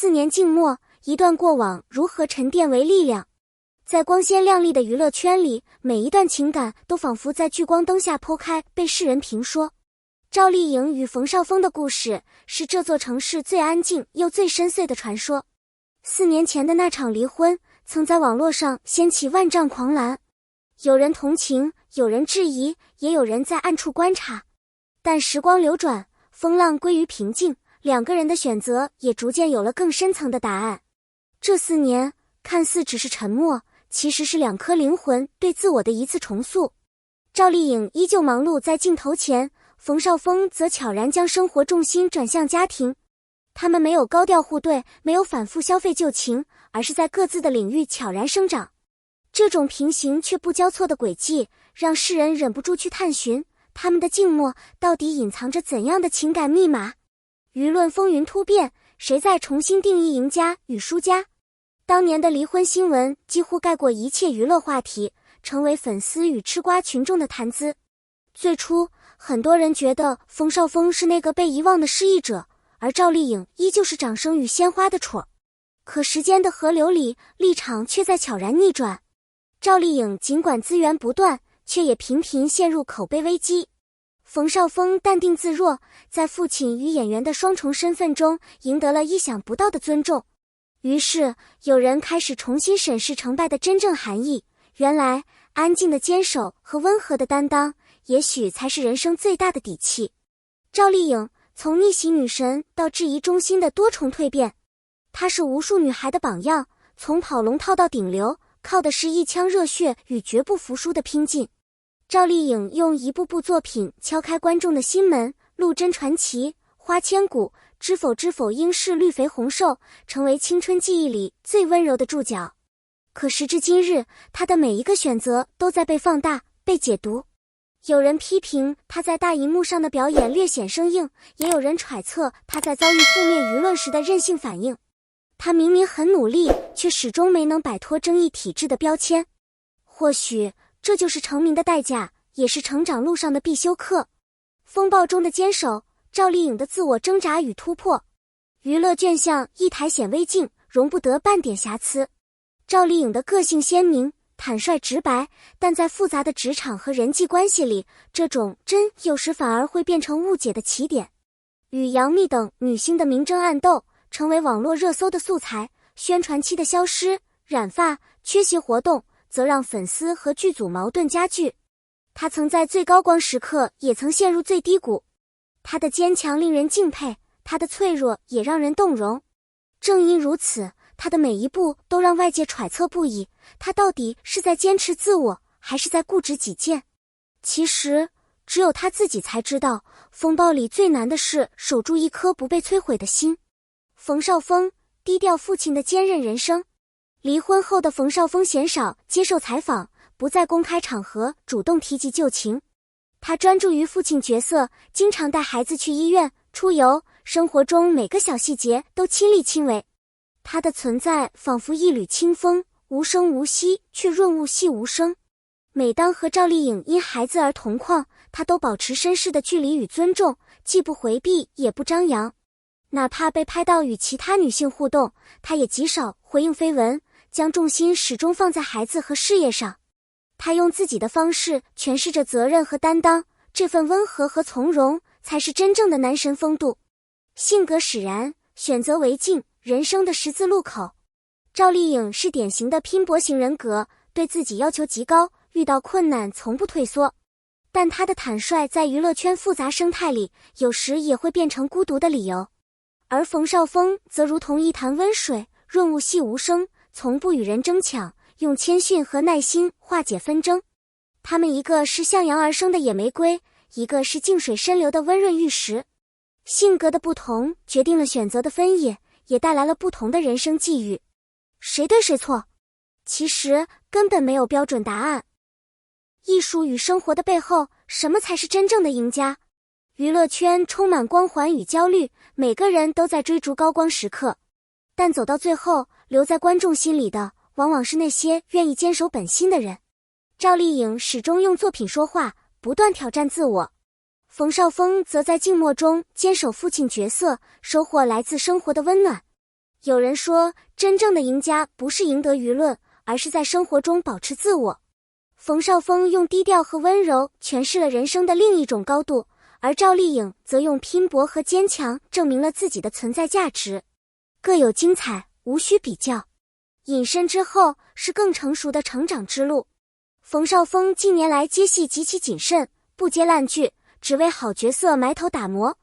4年静默，一段过往如何沉淀为力量。在光鲜亮丽的娱乐圈里，每一段情感都仿佛在聚光灯下剖开，被世人评说。赵丽颖与冯绍峰的故事是这座城市最安静又最深邃的传说。4年前的那场离婚，曾在网络上掀起万丈狂澜。有人同情，有人质疑，也有人在暗处观察。但时光流转，风浪归于平静，两个人的选择也逐渐有了更深层的答案。这4年看似只是沉默，其实是两颗灵魂对自我的一次重塑。赵丽颖依旧忙碌在镜头前，冯绍峰则悄然将生活重心转向家庭。他们没有高调互怼，没有反复消费旧情，而是在各自的领域悄然生长。这种平行却不交错的轨迹，让世人忍不住去探寻，他们的静默到底隐藏着怎样的情感密码？舆论风云突变，谁在重新定义赢家与输家？当年的离婚新闻几乎盖过一切娱乐话题，成为粉丝与吃瓜群众的谈资。最初，很多人觉得冯绍峰是那个被遗忘的失意者，而赵丽颖依旧是掌声与鲜花的宠儿。可时间的河流里，立场却在悄然逆转。赵丽颖尽管资源不断，却也频频陷入口碑危机。冯绍峰淡定自若，在父亲与演员的双重身份中赢得了意想不到的尊重。于是，有人开始重新审视成败的真正含义。原来，安静的坚守和温和的担当，也许才是人生最大的底气。赵丽颖从逆袭女神到质疑中心的多重蜕变，她是无数女孩的榜样，从跑龙套到顶流，靠的是一腔热血与绝不服输的拼劲。赵丽颖用一部部作品敲开观众的心门，《陆贞传奇》、《花千骨》、知否知否应是绿肥红瘦，成为青春记忆里最温柔的注脚。可时至今日，她的每一个选择都在被放大、被解读。有人批评她在大荧幕上的表演略显生硬，也有人揣测她在遭遇负面舆论时的任性反应。她明明很努力，却始终没能摆脱争议体制的标签。或许这就是成名的代价，也是成长路上的必修课。风暴中的坚守，赵丽颖的自我挣扎与突破。娱乐圈像一台显微镜，容不得半点瑕疵。赵丽颖的个性鲜明，坦率直白，但在复杂的职场和人际关系里，这种真有时反而会变成误解的起点。与杨幂等女星的明争暗斗，成为网络热搜的素材。宣传期的消失、染发、缺席活动，则让粉丝和剧组矛盾加剧。她曾在最高光时刻，也曾陷入最低谷。她的坚强令人敬佩，她的脆弱也让人动容。正因如此，她的每一步都让外界揣测不已，她到底是在坚持自我，还是在固执己见？其实，只有她自己才知道，风暴里最难的是守住一颗不被摧毁的心。冯绍峰低调父亲的坚韧人生。离婚后的冯绍峰鲜少接受采访，不在公开场合主动提及旧情。他专注于父亲角色，经常带孩子去医院、出游，生活中每个小细节都亲力亲为。他的存在仿佛一缕清风，无声无息，却润物细无声。每当和赵丽颖因孩子而同框，他都保持绅士的距离与尊重，既不回避也不张扬。哪怕被拍到与其他女性互动，他也极少回应绯闻，将重心始终放在孩子和事业上。他用自己的方式诠释着责任和担当，这份温和和从容，才是真正的男神风度。性格使然，选择为敬，人生的十字路口。赵丽颖是典型的拼搏型人格，对自己要求极高，遇到困难从不退缩。但她的坦率在娱乐圈复杂生态里，有时也会变成孤独的理由。而冯绍峰则如同一潭温水，润物细无声，从不与人争抢，用谦逊和耐心化解纷争。他们一个是向阳而生的野玫瑰，一个是静水深流的温润玉石。性格的不同决定了选择的分野，也带来了不同的人生际遇。谁对谁错？其实根本没有标准答案。艺术与生活的背后，什么才是真正的赢家？娱乐圈充满光环与焦虑，每个人都在追逐高光时刻。但走到最后，留在观众心里的，往往是那些愿意坚守本心的人。赵丽颖始终用作品说话，不断挑战自我。冯绍峰则在静默中坚守父亲角色，收获来自生活的温暖。有人说，真正的赢家不是赢得舆论，而是在生活中保持自我。冯绍峰用低调和温柔诠释了人生的另一种高度，而赵丽颖则用拼搏和坚强证明了自己的存在价值。各有精彩，无需比较。隐身之后是更成熟的成长之路。冯绍峰近年来接戏极其谨慎，不接烂剧，只为好角色埋头打磨。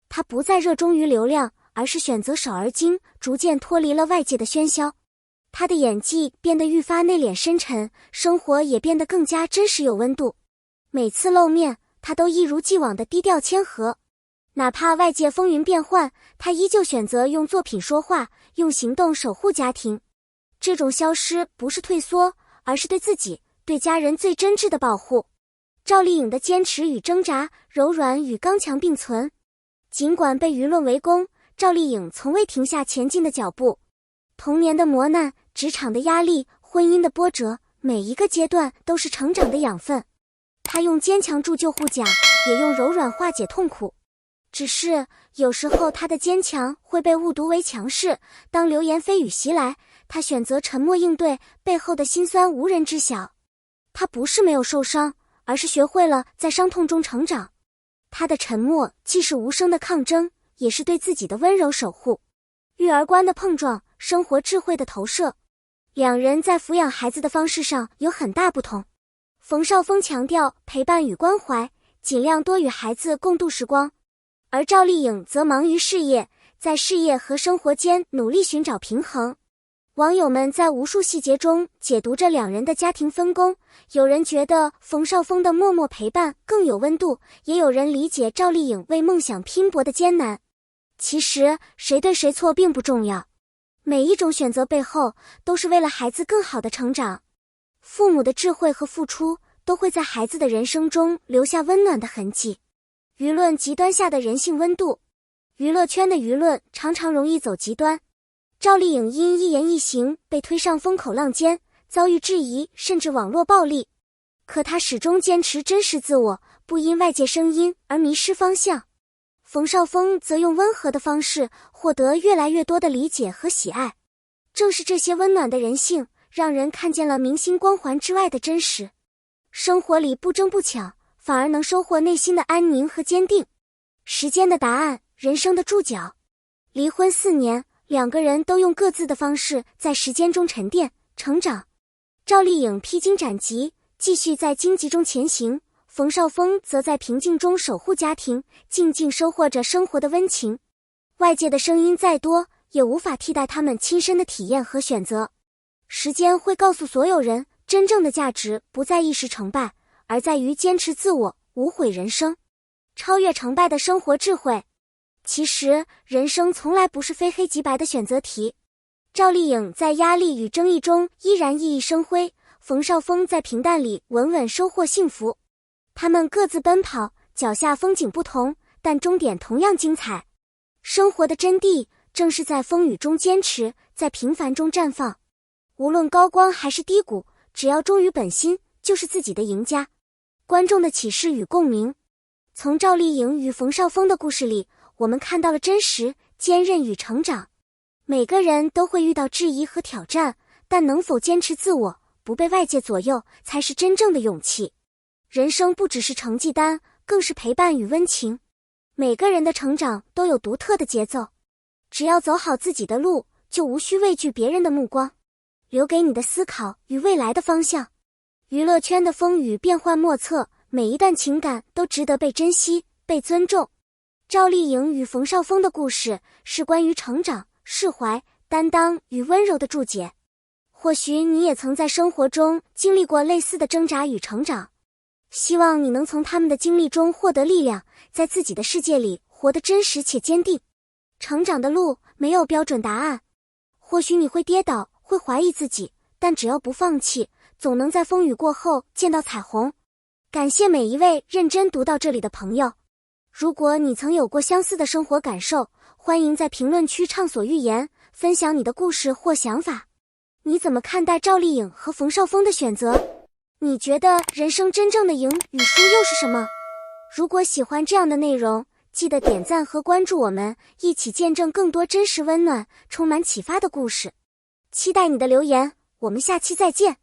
他不再热衷于流量，而是选择少而精，逐渐脱离了外界的喧嚣。他的演技变得愈发内敛深沉，生活也变得更加真实有温度。每次露面，他都一如既往的低调谦和。哪怕外界风云变幻，他依旧选择用作品说话，用行动守护家庭。这种消失不是退缩，而是对自己、对家人最真挚的保护。赵丽颖的坚持与挣扎，柔软与刚强并存。尽管被舆论围攻，赵丽颖从未停下前进的脚步。童年的磨难，职场的压力，婚姻的波折，每一个阶段都是成长的养分。她用坚强铸就护甲，也用柔软化解痛苦。只是有时候她的坚强会被误读为强势，当流言蜚语袭来，她选择沉默应对，背后的辛酸无人知晓。她不是没有受伤，而是学会了在伤痛中成长。她的沉默既是无声的抗争，也是对自己的温柔守护。育儿观的碰撞，生活智慧的投射，两人在抚养孩子的方式上有很大不同。冯绍峰强调陪伴与关怀，尽量多与孩子共度时光，而赵丽颖则忙于事业，在事业和生活间努力寻找平衡。网友们在无数细节中解读着两人的家庭分工，有人觉得冯绍峰的默默陪伴更有温度，也有人理解赵丽颖为梦想拼搏的艰难。其实谁对谁错并不重要，每一种选择背后都是为了孩子更好的成长。父母的智慧和付出都会在孩子的人生中留下温暖的痕迹。舆论极端下的人性温度，娱乐圈的舆论常常容易走极端。赵丽颖因一言一行被推上风口浪尖，遭遇质疑甚至网络暴力，可她始终坚持真实自我，不因外界声音而迷失方向。冯绍峰则用温和的方式获得越来越多的理解和喜爱。正是这些温暖的人性，让人看见了明星光环之外的真实。生活里不争不抢，反而能收获内心的安宁和坚定。时间的答案，人生的注脚。离婚4年，两个人都用各自的方式在时间中沉淀、成长。赵丽颖披荆斩棘，继续在荆棘中前行。冯绍峰则在平静中守护家庭，静静收获着生活的温情。外界的声音再多，也无法替代他们亲身的体验和选择。时间会告诉所有人，真正的价值不在一时成败，而在于坚持自我，无悔人生。超越成败的生活智慧。其实，人生从来不是非黑即白的选择题。赵丽颖在压力与争议中依然熠熠生辉，冯绍峰在平淡里稳稳收获幸福。他们各自奔跑，脚下风景不同，但终点同样精彩。生活的真谛，正是在风雨中坚持，在平凡中绽放。无论高光还是低谷，只要忠于本心，就是自己的赢家。观众的启示与共鸣。从赵丽颖与冯绍峰的故事里，我们看到了真实、坚韧与成长。每个人都会遇到质疑和挑战，但能否坚持自我，不被外界左右，才是真正的勇气。人生不只是成绩单，更是陪伴与温情。每个人的成长都有独特的节奏，只要走好自己的路，就无需畏惧别人的目光，留给你的思考与未来的方向。娱乐圈的风雨变幻莫测，每一段情感都值得被珍惜、被尊重。赵丽颖与冯绍峰的故事是关于成长、释怀、担当与温柔的注解。或许你也曾在生活中经历过类似的挣扎与成长。希望你能从他们的经历中获得力量，在自己的世界里活得真实且坚定。成长的路没有标准答案，或许你会跌倒，会怀疑自己，但只要不放弃，总能在风雨过后见到彩虹。感谢每一位认真读到这里的朋友。如果你曾有过相似的生活感受，欢迎在评论区畅所欲言，分享你的故事或想法。你怎么看待赵丽颖和冯绍峰的选择？你觉得人生真正的赢与输又是什么？如果喜欢这样的内容，记得点赞和关注我们，一起见证更多真实温暖、充满启发的故事。期待你的留言，我们下期再见。